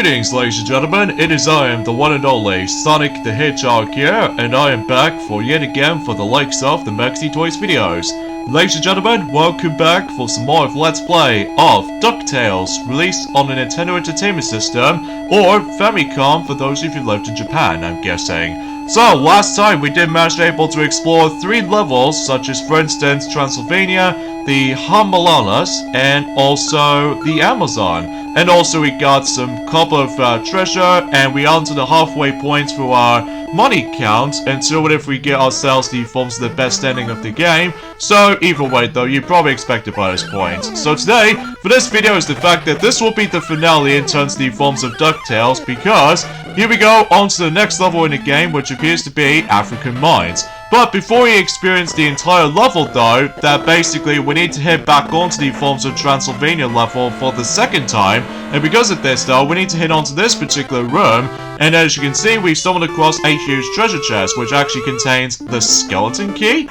Greetings, ladies and gentlemen, it is I am the one and only Sonic the Hedgehog here, and I am back for yet again for the likes of the Maxi Toys videos. Ladies and gentlemen, welcome back for some more of Let's Play of DuckTales, released on the Nintendo Entertainment System, or Famicom for those of you who lived in Japan, I'm guessing. So, last time we did manage to able to explore 3 levels, such as for instance Transylvania, the Hamalanas, and also the Amazon. And also we got some couple of treasure, and we are to the halfway point for our money count until if we get ourselves the forms of the best ending of the game. So either way though, you probably expect it by this point. So today, for this video is the fact that this will be the finale in terms of the forms of DuckTales, because here we go on to the next level in the game, which appears to be African Mines. But before we experience the entire level though, that basically we need to head back onto the forms of Transylvania level for the second time, and because of this though, we need to head onto this particular room, and as you can see, we've stumbled across a huge treasure chest, which actually contains the skeleton key?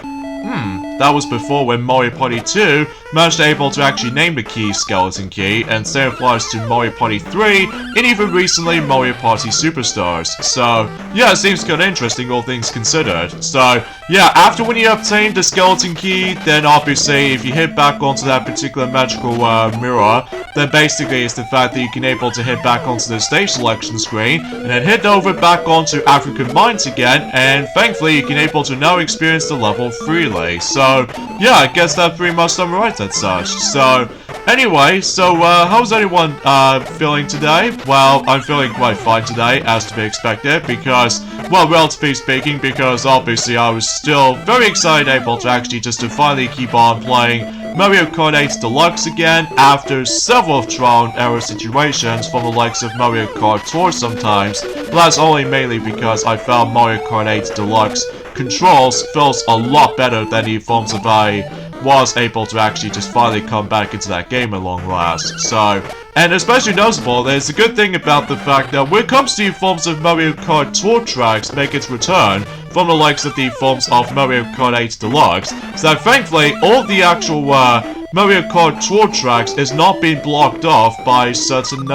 That was before when Mario Party 2 managed to able to actually name the key Skeleton Key, and same applies to Mario Party 3, and even recently Mario Party Superstars. So, yeah, it seems kind of interesting, all things considered. So, yeah, after when you obtain the Skeleton Key, then obviously if you hit back onto that particular magical mirror, then basically it's the fact that you can able to head back onto the stage selection screen, and then head over back onto African Mines again, and thankfully you can able to now experience the level freely. So, yeah, I guess that pretty much summarizes that such. So, anyway, how's anyone feeling today? Well, I'm feeling quite fine today, as to be expected, because, well, relatively speaking, because obviously I was still very excited able to actually just to finally keep on playing Mario Kart 8 Deluxe again, after several trial and error situations from the likes of Mario Kart Tour sometimes, but that's only mainly because I found Mario Kart 8 Deluxe controls feels a lot better than the forms of I was able to actually just finally come back into that game at long last. So, and especially noticeable, there's a good thing about the fact that when it comes to the forms of Mario Kart Tour tracks make its return from the likes of the forms of Mario Kart 8 Deluxe, so that thankfully all the actual Mario Kart Tour tracks is not being blocked off by certain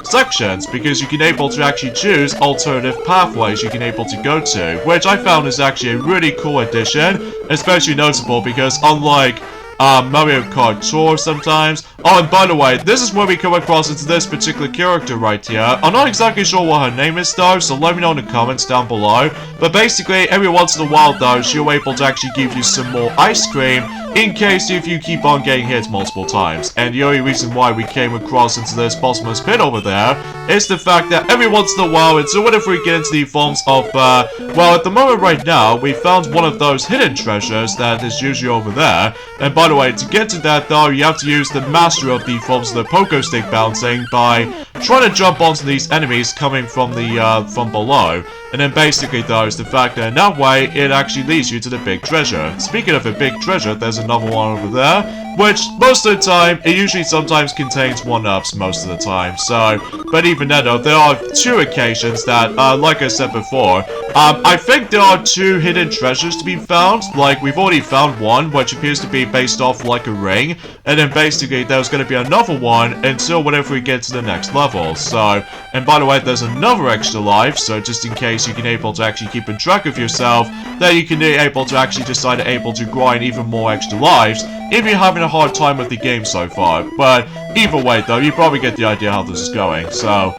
sections, because you can able to actually choose alternative pathways you can able to go to, which I found is actually a really cool addition, especially noticeable because unlike Mario Kart Tour sometimes. Oh, and by the way, this is where we come across into this particular character right here. I'm not exactly sure what her name is though, so let me know in the comments down below. But basically, every once in a while though, she'll able to actually give you some more ice cream in case if you keep on getting hit multiple times. And the only reason why we came across into this bottomless pit over there is the fact that every once in a while, and so what if we get into the forms of, well, at the moment right now, we found one of those hidden treasures that is usually over there. And by the way, to get to that though, you have to use the master of the forms of the pogo stick bouncing by trying to jump onto these enemies coming from the, from below. And then basically though, is the fact that in that way, it actually leads you to the big treasure. Speaking of a big treasure, there's another one over there, which most of the time, it usually sometimes contains 1-ups most of the time. So, but even then though, there are 2 occasions that, like I said before, I think there are 2 hidden treasures to be found. Like, we've already found one, which appears to be based off like a ring, and then basically there's going to be another one until whenever we get to the next level. So, and by the way, there's another extra life, so just in case you can able to actually keep in track of yourself, that you can be able to actually decide able to grind even more extra lives if you're having a hard time with the game so far. But either way though, you probably get the idea how this is going. So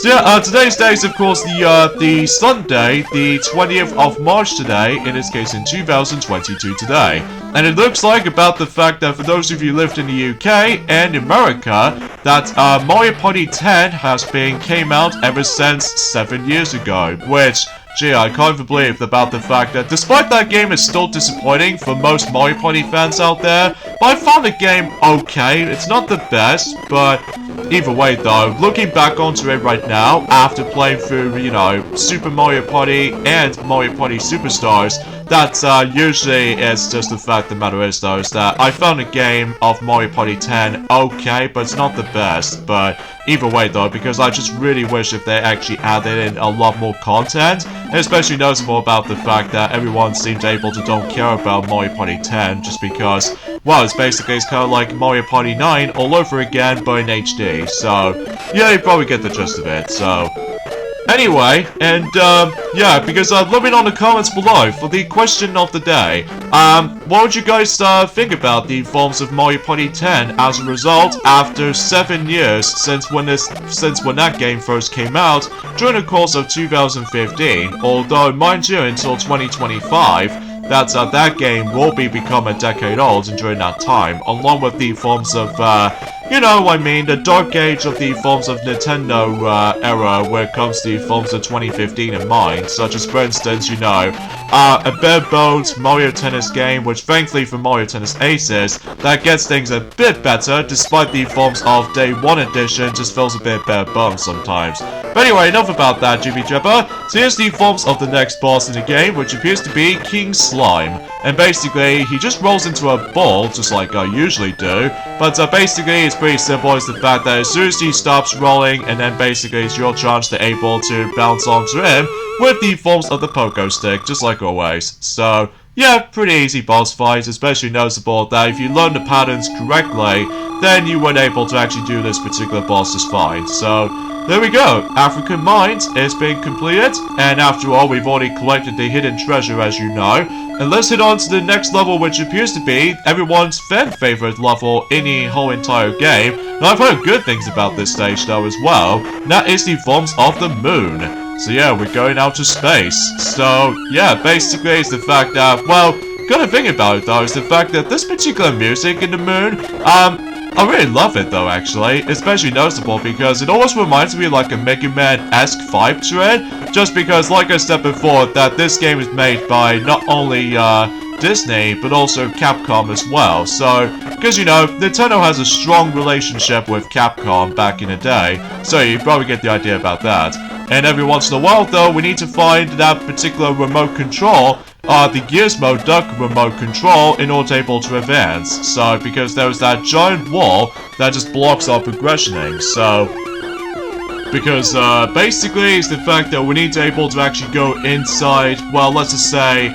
yeah, today's day is of course the Sunday, the 20th of March today, in this case in 2022 today. And it looks like about the fact that for those of you who lived in the UK and America, that Mario Party 10 came out ever since 7 years ago, which, gee, I can't even believe about the fact that despite that game is still disappointing for most Mario Party fans out there, but I found the game okay. It's not the best, but either way though, looking back onto it right now, after playing through, you know, Super Mario Party and Mario Party Superstars, that usually is just the fact the matter is though, is that I found the game of Mario Party 10 okay, but it's not the best. But either way though, because I just really wish if they actually added in a lot more content, and especially noticeable about the fact that everyone seems able to don't care about Mario Party 10 just because, well, it's kind of like Mario Party 9 all over again, but in HD. So, yeah, you probably get the gist of it. So, anyway, and yeah, because let me know in the comments below for the question of the day. What would you guys think about the forms of Mario Party 10 as a result after 7 years since when that game first came out during the course of 2015? Although, mind you, until 2025. That game will become a decade old during that time, along with the forms of, you know, I mean, the dark age of the forms of Nintendo era where it comes to the forms of 2015 in mind, such as, for instance, you know, a bare-bones Mario Tennis game, which thankfully for Mario Tennis Aces, that gets things a bit better, despite the forms of Day 1 edition just feels a bit bare-bones sometimes. But anyway, enough about that, Jibby Jabber. So here's the forms of the next boss in the game, which appears to be King Slime. And basically, he just rolls into a ball, just like I usually do. But basically, it's pretty simple. It's the fact that as soon as he stops rolling, and then basically it's your chance to able to bounce onto him with the forms of the pogo stick, just like always. So, yeah, pretty easy boss fight, especially noticeable that if you learn the patterns correctly, then you were able to actually do this particular boss just fine. So, there we go, African Mines is being completed, and after all, we've already collected the hidden treasure, as you know. And let's head on to the next level, which appears to be everyone's fan-favorite level in the whole entire game. Now, I've heard good things about this stage, though, as well. That is the forms of the moon. So yeah, we're going out to space. So, yeah, basically, it's the fact that, well, gotta think about it, though, is the fact that this particular music in the moon, I really love it though, actually, especially noticeable because it almost reminds me of like a Mega Man-esque vibe to it, just because, like I said before, that this game is made by not only Disney, but also Capcom as well. So, because you know, Nintendo has a strong relationship with Capcom back in the day, so you probably get the idea about that. And every once in a while though, we need to find that particular remote control, the Gizmo Duck remote control, in order to able to advance. So, because there was that giant wall that just blocks our progressioning. So, because basically it's the fact that we need to able to actually go inside, well, let's just say,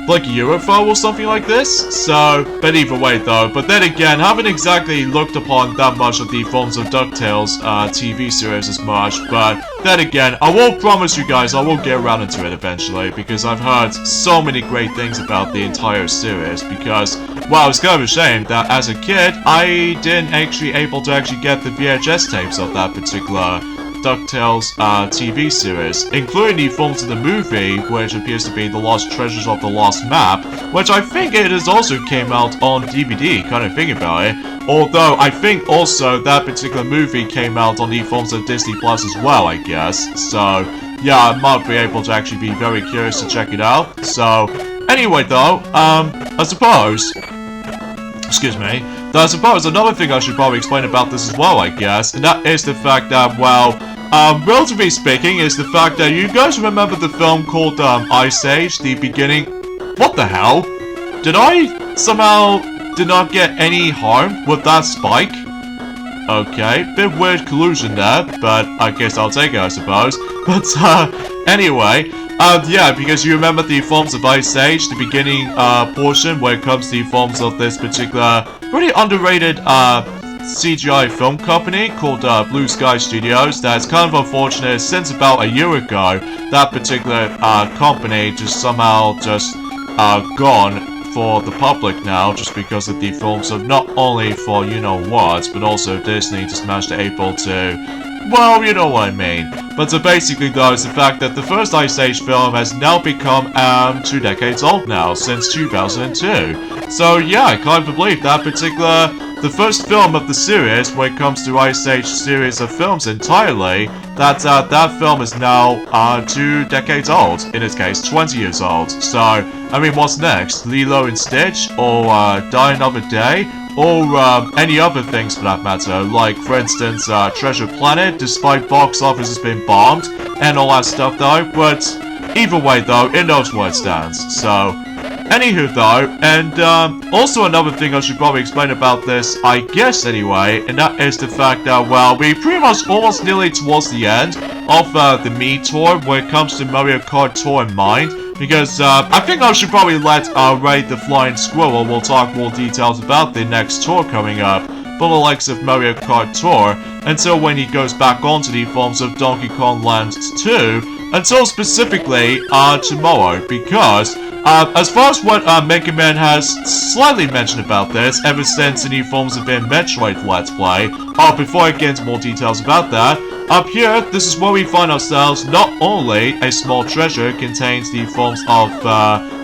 like a UFO or something like this. So, but either way though, but then again, haven't exactly looked upon that much of the forms of DuckTales TV series as much, but then again, I will promise you guys I will get around into it eventually, because I've heard so many great things about the entire series, because, well, it's kind of a shame that as a kid, I didn't actually able to actually get the VHS tapes of that particular DuckTales TV series, including the forms of the movie, which appears to be The Lost Treasures of the Lost Map, which I think it is also came out on DVD, kind of think about it. Although, I think also that particular movie came out on the forms of Disney Plus as well, I guess. So, yeah, I might be able to actually be very curious to check it out. So, anyway though, I suppose, excuse me, I suppose another thing I should probably explain about this as well, I guess, and that is the fact that, well, relatively speaking, is the fact that you guys remember the film called, Ice Age, the beginning? What the hell? Did I somehow did not get any harm with that spike? Okay, bit weird collusion there, but I guess I'll take it, I suppose. But, anyway, yeah, because you remember the forms of Ice Age, the beginning, portion, where it comes to the forms of this particular, pretty underrated, CGI film company called, Blue Sky Studios. That's kind of unfortunate, since about a year ago, that particular, company just somehow just, gone for the public now, just because of the films of not only for you-know-what, but also Disney just managed to able to, well, you know what I mean. But so basically though, it's the fact that the first Ice Age film has now become, 2 decades old now, since 2002. So yeah, I can't believe that particular, the first film of the series, when it comes to Ice Age series of films entirely, that film is now, 2 decades old, in this case, 20 years old. So, I mean, what's next? Lilo and Stitch? Or, Die Another Day? Or, any other things for that matter, like, for instance, Treasure Planet, despite box office has been bombed, and all that stuff though, but either way though, it knows where it stands, so... Anywho though, and also another thing I should probably explain about this, I guess anyway, and that is the fact that, well, we pretty much almost nearly towards the end of the Mii Tour when it comes to Mario Kart Tour in mind, Because, I think I should probably let, Ray the Flying Squirrel will talk more details about the next tour coming up, from the likes of Mario Kart Tour, until when he goes back onto the forms of Donkey Kong Land 2, until specifically, tomorrow, because, as far as what Mega Man has slightly mentioned about this, ever since the new forms have been Metroid Let's Play, before I get into more details about that, up here, this is where we find ourselves. Not only a small treasure contains the forms of,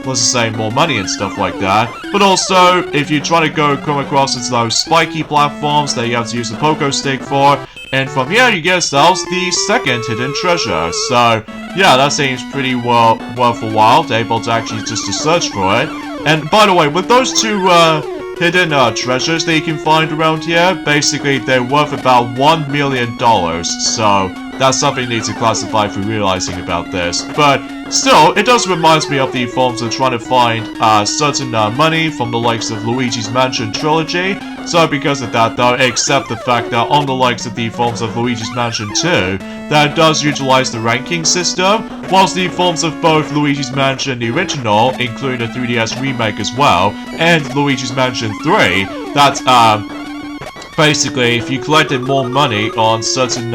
let's just say, more money and stuff like that, but also, if you try to come across those spiky platforms that you have to use the pogo stick for, and from here you get yourselves the second hidden treasure. So, yeah, that seems pretty worth a while, able to actually just to search for it. And by the way, with those two hidden treasures that you can find around here, basically they're worth about $1 million. So that's something you need to classify for realizing about this. But still, it does remind me of the forms of trying to find certain money from the likes of Luigi's Mansion trilogy. So because of that though, except the fact that on the likes of the forms of Luigi's Mansion 2, that does utilize the ranking system, whilst the forms of both Luigi's Mansion the original, including the 3DS remake as well, and Luigi's Mansion 3, that basically if you collected more money on certain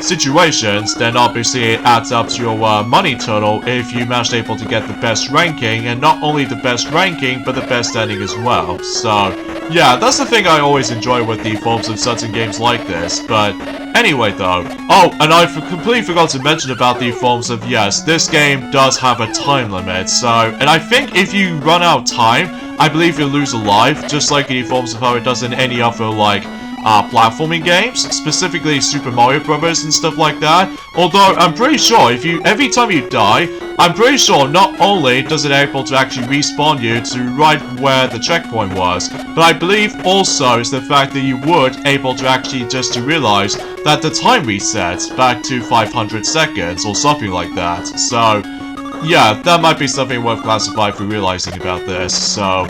situations, then obviously it adds up to your money total if you managed able to get the best ranking, and not only the best ranking, but the best ending as well. So, yeah, that's the thing I always enjoy with the forms of certain games like this, but anyway though. Oh, and I completely forgot to mention about the forms of, yes, this game does have a time limit, so, and I think if you run out of time, I believe you'll lose a life, just like the forms of how it does in any other, like, platforming games, specifically Super Mario Brothers and stuff like that. Although, I'm pretty sure every time you die, I'm pretty sure not only does it able to actually respawn you to right where the checkpoint was, but I believe also is the fact that you would able to actually just to realize that the time resets back to 500 seconds or something like that. So, yeah, that might be something worth classifying for realizing about this, so.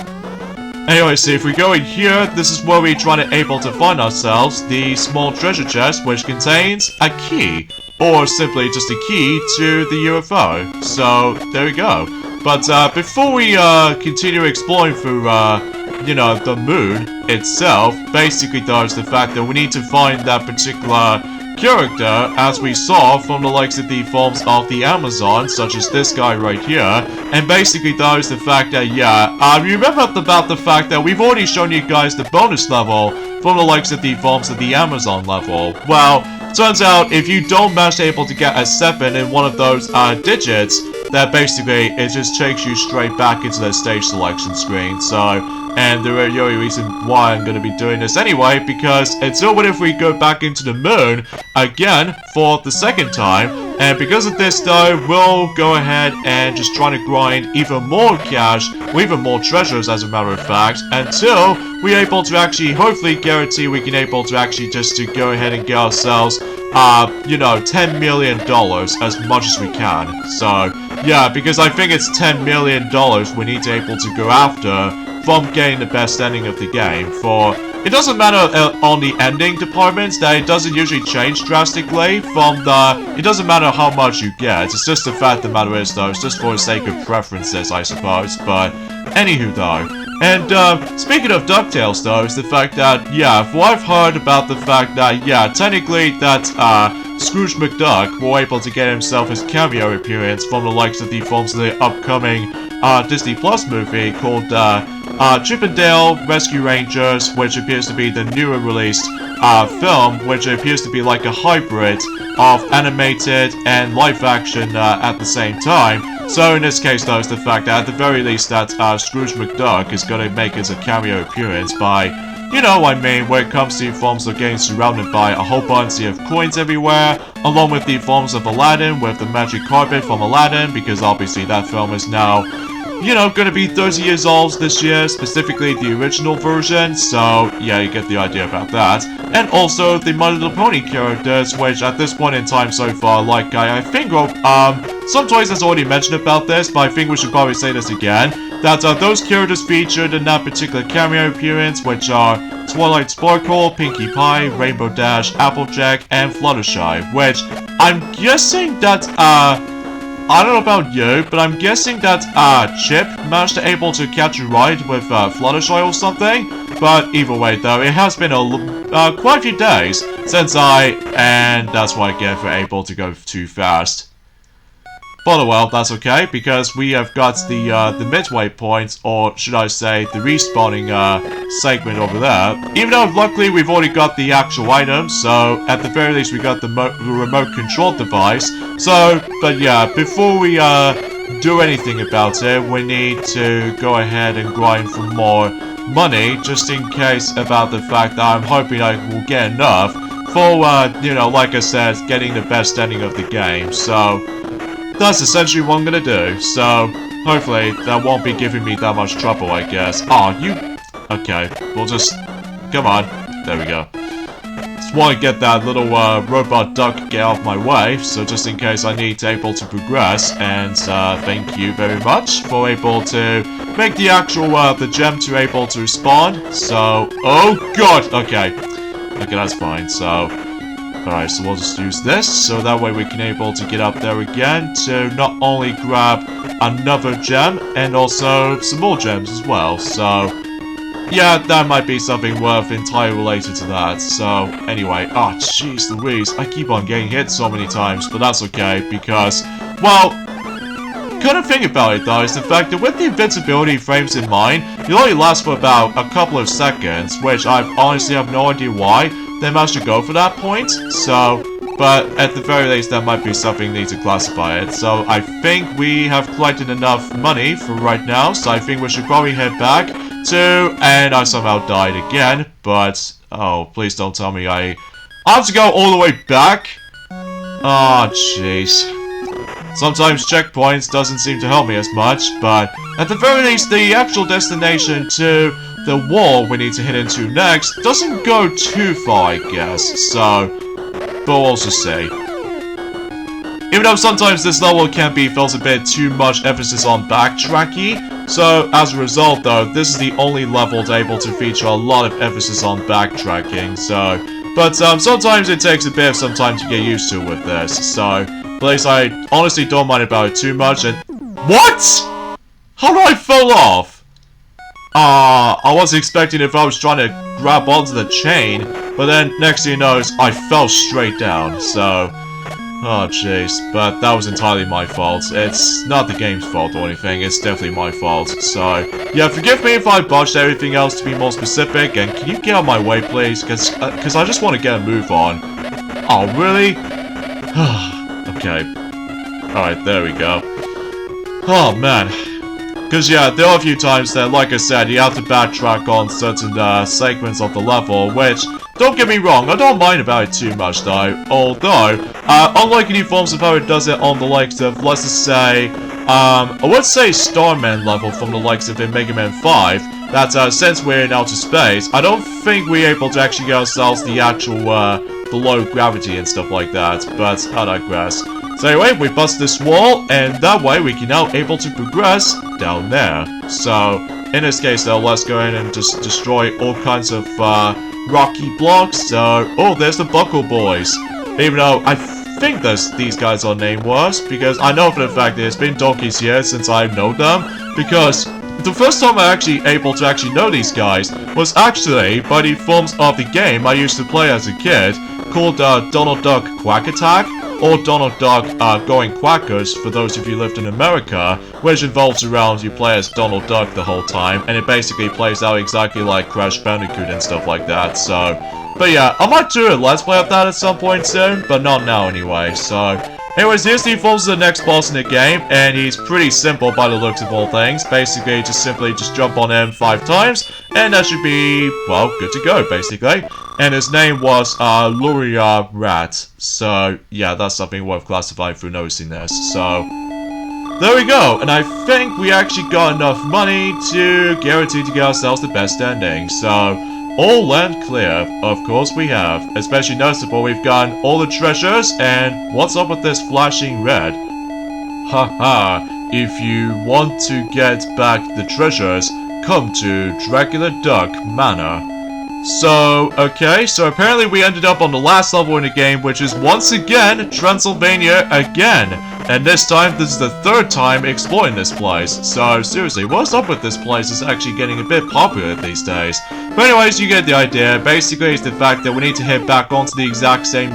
Anyway, so if we go in here, this is where we're trying to able to find ourselves the small treasure chest, which contains a key, or simply just a key to the UFO. So, there we go. But, before we, continue exploring through, you know, the moon itself, basically there's the fact that we need to find that particular character, as we saw from the likes of the forms of the Amazon, such as this guy right here, and basically that is the fact that, yeah, you remember about the fact that we've already shown you guys the bonus level from the likes of the forms of the Amazon level. Well, turns out if you don't manage able to get a 7 in one of those digits, that basically it just takes you straight back into the stage selection screen. So, and the only reason why I'm going to be doing this anyway, because until if we go back into the moon again for the second time, and because of this though, we'll go ahead and just try to grind even more cash, or even more treasures as a matter of fact, until we're able to actually hopefully guarantee we can able to actually just to go ahead and get ourselves you know, $10 million as much as we can. So, yeah, because I think it's $10 million we need to able to go after from getting the best ending of the game. For it doesn't matter on the ending departments that it doesn't usually change drastically from the. It doesn't matter how much you get. It's just the fact the matter is though. It's just for the sake of preferences, I suppose. But anywho though. And, speaking of DuckTales, though, is the fact that, yeah, for what I've heard about the fact that, yeah, technically that, Scrooge McDuck will able to get himself his cameo appearance from the likes of the forms of the upcoming, Disney Plus movie called, Chip and Dale Rescue Rangers, which appears to be the newer released, film, which appears to be like a hybrid of animated and live action, at the same time. So in this case though, it's the fact that at the very least that Scrooge McDuck is going to make his cameo appearance by, you know what I mean, when it comes to forms of getting surrounded by a whole bunch of coins everywhere, along with the forms of Aladdin with the magic carpet from Aladdin, because obviously that film is now, you know, gonna be 30 years old this year, specifically the original version, so yeah, you get the idea about that. And also the My Little Pony characters, which at this point in time so far, like I think, some toys has already mentioned about this, but I think we should probably say this again, that those characters featured in that particular cameo appearance, which are Twilight Sparkle, Pinkie Pie, Rainbow Dash, Applejack, and Fluttershy, which I'm guessing that, I don't know about you, but I'm guessing that, Chip managed to able to catch a ride with, Fluttershy or something. But either way, though, it has been quite a few days since and that's why I get for able to go too fast. But well, that's okay, because we have got the midway point, or should I say, the respawning, segment over there. Even though, luckily, we've already got the actual item, so at the very least we got the remote control device. So, but yeah, before we, do anything about it, we need to go ahead and grind for more money, just in case about the fact that I'm hoping I will get enough for, you know, like I said, getting the best ending of the game. So that's essentially what I'm gonna do, so hopefully that won't be giving me that much trouble, I guess. Oh, you... Okay, we'll just... Come on. There we go. Just want to get that little robot duck get off my way, so just in case I need to able to progress, and thank you very much for able to make the actual, the gem to able to spawn, so... Oh god! Okay. Okay, that's fine, so... Alright, so we'll just use this, so that way we can able to get up there again to not only grab another gem, and also some more gems as well, so... Yeah, that might be something worth entirely related to that, so... Anyway, oh jeez Louise, I keep on getting hit so many times, but that's okay, because... Well... Kind of thing about it though is the fact that with the invincibility frames in mind, it only lasts for about a couple of seconds, which I honestly have no idea why they managed to go for that point, so, but at the very least that might be something need to classify it. So I think we have collected enough money for right now, so I think we should probably head back to, and I somehow died again, but, oh, please don't tell me I have to go all the way back? Oh, jeez. Sometimes checkpoints doesn't seem to help me as much, but at the very least the actual destination to the wall we need to hit into next doesn't go too far, I guess, so, but we'll also see. Even though sometimes this level can be feels a bit too much emphasis on backtracking, so as a result though, this is the only level to able to feature a lot of emphasis on backtracking, so, but sometimes it takes a bit of some time to get used to with this, so, at least I honestly don't mind about it too much, and... What?! How did I fall off? I wasn't expecting if I was trying to grab onto the chain, but then, next thing you know, I fell straight down, so... Oh, jeez, but that was entirely my fault. It's not the game's fault or anything, it's definitely my fault, so... Yeah, forgive me if I botched everything else to be more specific, and can you get out of my way, please? Cause I just want to get a move on. Oh, really? Okay. Alright, there we go. Oh, man. Because, yeah, there are a few times that, like I said, you have to backtrack on certain segments of the level, which, don't get me wrong, I don't mind about it too much, though. Although, unlike any forms of how it does it on the likes of, let's just say, I would say Starman level from the likes of in Mega Man 5, that, since we're in outer space, I don't think we're able to actually get ourselves the actual, the low gravity and stuff like that, but I digress. So anyway, we bust this wall, and that way we can now able to progress down there. So, in this case though, let's go ahead and just destroy all kinds of rocky blocks. So, oh, there's the Buckle Boys. Even though I think these guys are named worse, because I know for the fact that it's been donkeys years since I know them, because the first time I actually able to actually know these guys was actually by the forms of the game I used to play as a kid, called Donald Duck Quack Attack, or Donald Duck Going Quackers for those of you who lived in America, which involves around you play as Donald Duck the whole time, and it basically plays out exactly like Crash Bandicoot and stuff like that, so... But yeah, I might do a Let's Play of that at some point soon, but not now anyway, so... Anyways, here's the forms of the next boss in the game, and he's pretty simple by the looks of all things. Basically, just jump on him 5 times, and that should be, well, good to go, basically. And his name was, Luria Rat. So, yeah, that's something worth classifying through noticing this. So, there we go. And I think we actually got enough money to guarantee to get ourselves the best ending. So, all land clear. Of course we have. Especially noticeable, we've gotten all the treasures, and what's up with this flashing red? Haha, if you want to get back the treasures, come to Dracula Duck Manor. So, okay, so apparently we ended up on the last level in the game, which is once again, Transylvania again. And this time, this is the third time exploring this place. So, seriously, what's up with this place? It's actually getting a bit popular these days. But anyways, you get the idea. Basically, it's the fact that we need to head back onto the exact same,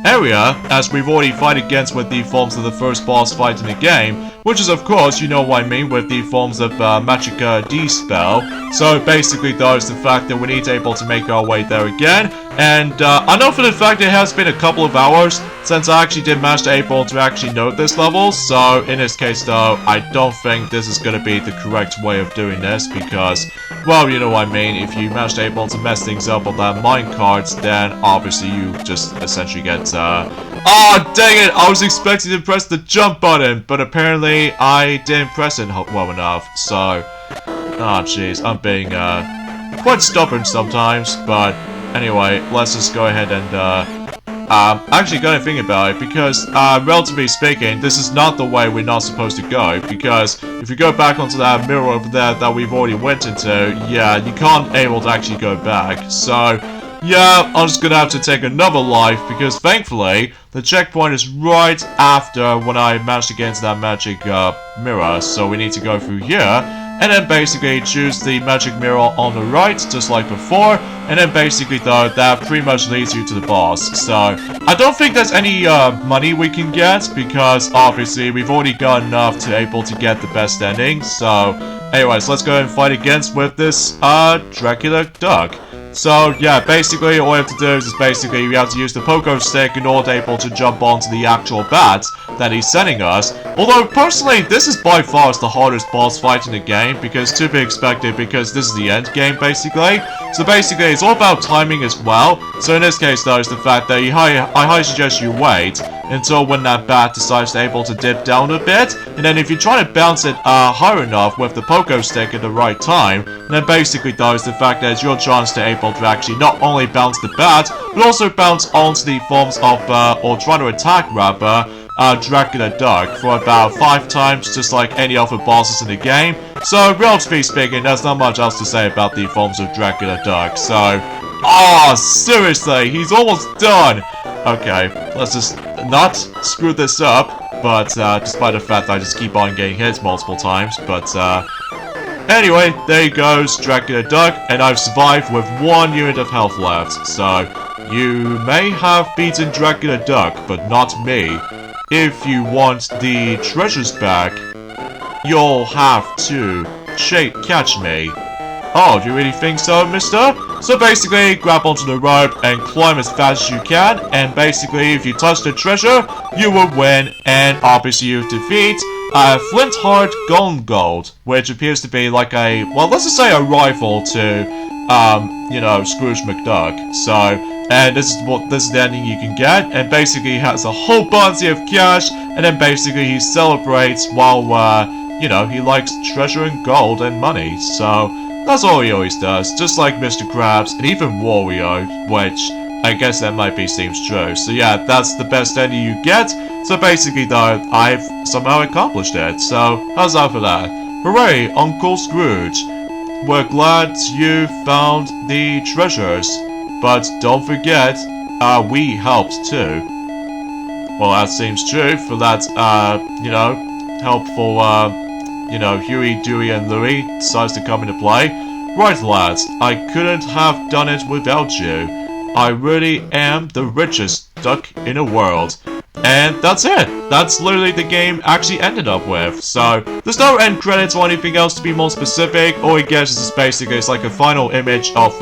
area as we've already fight against with the forms of the first boss fight in the game, which is of course, you know what I mean, with the forms of Magica D spell. So basically though, it's the fact that we need to able to make our way there again, and I know for the fact it has been a couple of hours since I actually did manage to able to actually note this level, so in this case though, I don't think this is gonna be the correct way of doing this, because, well, you know what I mean, if you manage to able to mess things up on that minecart, then obviously you just essentially get, oh, dang it! I was expecting to press the jump button, but apparently I didn't press it well enough, so, oh jeez, I'm being, quite stubborn sometimes, but anyway, let's just go ahead and, actually gotta think about it, because, relatively speaking, this is not the way we're not supposed to go, because if you go back onto that mirror over there that we've already went into, yeah, you can't able to actually go back, so, yeah, I'm just gonna have to take another life, because thankfully, the checkpoint is right after when I managed to get into that magic, mirror, so we need to go through here, and then basically choose the magic mirror on the right, just like before, and then basically though, that pretty much leads you to the boss. So, I don't think there's any money we can get, because obviously we've already got enough to able to get the best ending, so anyways, let's go ahead and fight against with this Dracula Duck. So, yeah, basically, all you have to do is basically, you have to use the pogo stick in order to able to jump onto the actual bat that he's sending us. Although, personally, this is by far the hardest boss fight in the game, because to be expected, because this is the end game, basically. So basically, it's all about timing as well. So in this case, though, it's the fact that I highly suggest you wait until when that bat decides to able to dip down a bit, and then if you try to bounce it high enough with the pogo stick at the right time, then basically though is the fact that it's your chance to able to actually not only bounce the bat, but also bounce onto the forms of, or try to attack rather, Dracula Duck for about 5 times, just like any other bosses in the game. So, relatively speaking, there's not much else to say about the forms of Dracula Duck, so... Oh, seriously, he's almost done! Okay, let's just not screw this up, but, despite the fact that I just keep on getting hit multiple times, but, anyway, there he goes, Dracula Duck, and I've survived with 1 unit of health left, so, you may have beaten Dracula Duck, but not me. If you want the treasures back, you'll have to catch me. Oh, do you really think so, mister? So basically, grab onto the rope and climb as fast as you can, and basically, if you touch the treasure, you will win, and obviously you defeat Flint Heart Gold, which appears to be like a, well, let's just say a rival to, you know, Scrooge McDuck. So, and this is the ending you can get, and basically he has a whole bunch of cash, and then basically he celebrates while, you know, he likes treasure and gold and money, so that's all he always does, just like Mr. Krabs, and even Wario, which I guess that might be seems true. So yeah, that's the best ending you get, so basically though, I've somehow accomplished it, so how's that for that? Hooray, Uncle Scrooge! We're glad you found the treasures. But don't forget, we helped too. Well, that seems true for that, you know, helpful, you know, Huey, Dewey, and Louie decides to come into play. Right, lads, I couldn't have done it without you. I really am the richest duck in the world. And that's it. That's literally the game actually ended up with. So, there's no end credits or anything else to be more specific. All you get is just basically, it's like a final image of,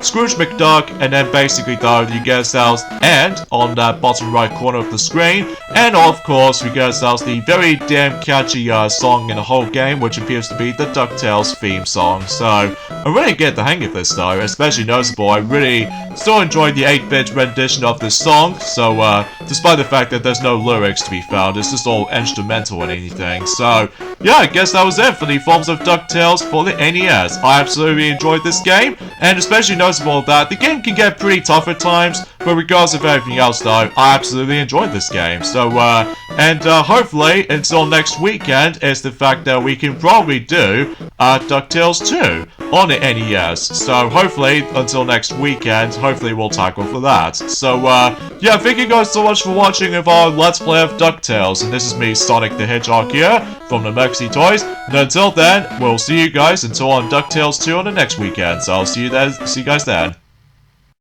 Scrooge McDuck, and then basically though, you get ourselves end on that bottom right corner of the screen, and of course, we get ourselves the very damn catchy song in the whole game, which appears to be the DuckTales theme song. So, I really get the hang of this though, especially noticeable, I really still enjoyed the 8-bit rendition of this song, so despite the fact that there's no lyrics to be found, it's just all instrumental and anything. So, yeah, I guess that was it for the forms of DuckTales for the NES. I absolutely enjoyed this game, and especially noticeable that the game can get pretty tough at times, but regardless of everything else though, I absolutely enjoyed this game. So, hopefully, until next weekend, is the fact that we can probably do, DuckTales 2. on the NES. So hopefully, until next weekend, hopefully we'll tackle for that. So, yeah, thank you guys so much for watching of our Let's Play of DuckTales. And this is me, Sonic the Hedgehog here, from the Maxi Toys. And until then, we'll see you guys until on DuckTales 2 on the next weekend. So I'll see you guys then.